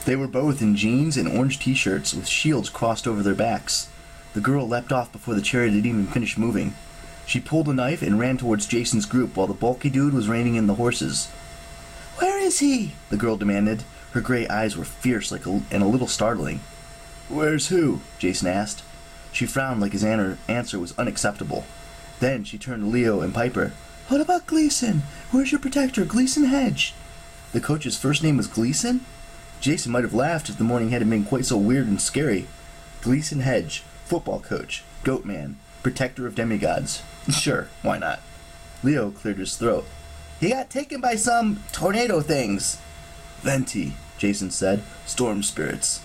They were both in jeans and orange t-shirts with shields crossed over their backs. The girl leapt off before the chariot had even finished moving. She pulled a knife and ran towards Jason's group while the bulky dude was reining in the horses. "Where is he?" the girl demanded. Her gray eyes were fierce and a little startling. "Where's who?" Jason asked. She frowned like his answer was unacceptable. Then she turned to Leo and Piper. "What about Gleason? Where's your protector, Gleason Hedge?" The coach's first name was Gleason? Jason might have laughed if the morning hadn't been quite so weird and scary. Gleason Hedge, football coach, goat man, protector of demigods. Sure, why not? Leo cleared his throat. "He got taken by some tornado things." "Venti," Jason said. "Storm spirits."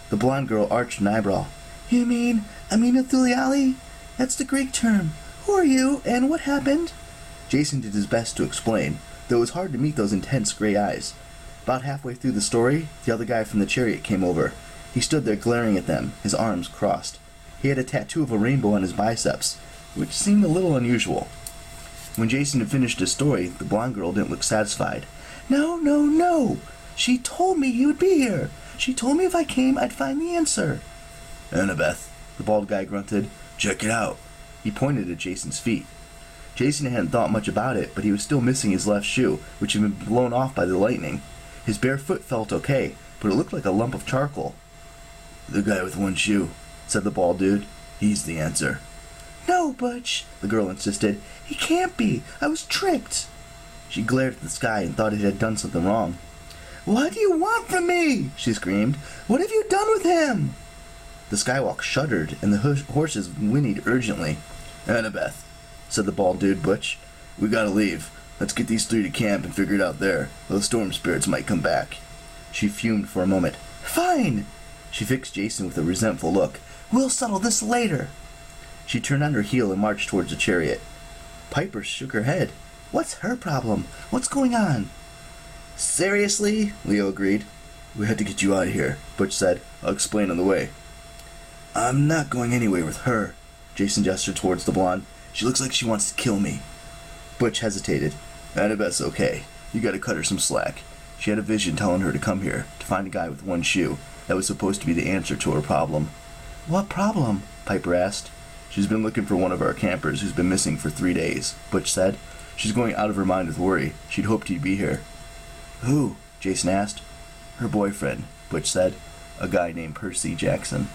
The blonde girl arched an eyebrow. "You mean Amina Thuliali? That's the Greek term. Who are you, and what happened?" Jason did his best to explain, though it was hard to meet those intense gray eyes. About halfway through the story, the other guy from the chariot came over. He stood there glaring at them, his arms crossed. He had a tattoo of a rainbow on his biceps, which seemed a little unusual. When Jason had finished his story, the blonde girl didn't look satisfied. "No, no, no! She told me he would be here! She told me if I came, I'd find the answer!" "Annabeth," the bald guy grunted. "Check it out." He pointed at Jason's feet. Jason hadn't thought much about it, but he was still missing his left shoe, which had been blown off by the lightning. His bare foot felt okay, but it looked like a lump of charcoal. "The guy with one shoe," said the bald dude. "He's the answer." "No, Butch," the girl insisted. "He can't be. I was tricked." She glared at the sky and thought it had done something wrong. "What do you want from me?" she screamed. "What have you done with him?" The skywalk shuddered, and the horses whinnied urgently. "Annabeth," said the bald dude, Butch. "We gotta leave. Let's get these three to camp and figure it out there. Those storm spirits might come back." She fumed for a moment. "Fine!" She fixed Jason with a resentful look. "We'll settle this later." She turned on her heel and marched towards the chariot. Piper shook her head. "What's her problem? What's going on?" "Seriously?" Leo agreed. "We had to get you out of here," Butch said. "I'll explain on the way." "I'm not going anywhere with her." Jason gestured towards the blonde. "She looks like she wants to kill me." Butch hesitated. "Annabeth's okay. You gotta cut her some slack. She had a vision telling her to come here, to find a guy with one shoe. That was supposed to be the answer to her problem." "What problem?" Piper asked. "She's been looking for one of our campers who's been missing for 3 days," Butch said. "She's going out of her mind with worry. She'd hoped he'd be here." "Who?" Jason asked. "Her boyfriend," Butch said. "A guy named Percy Jackson."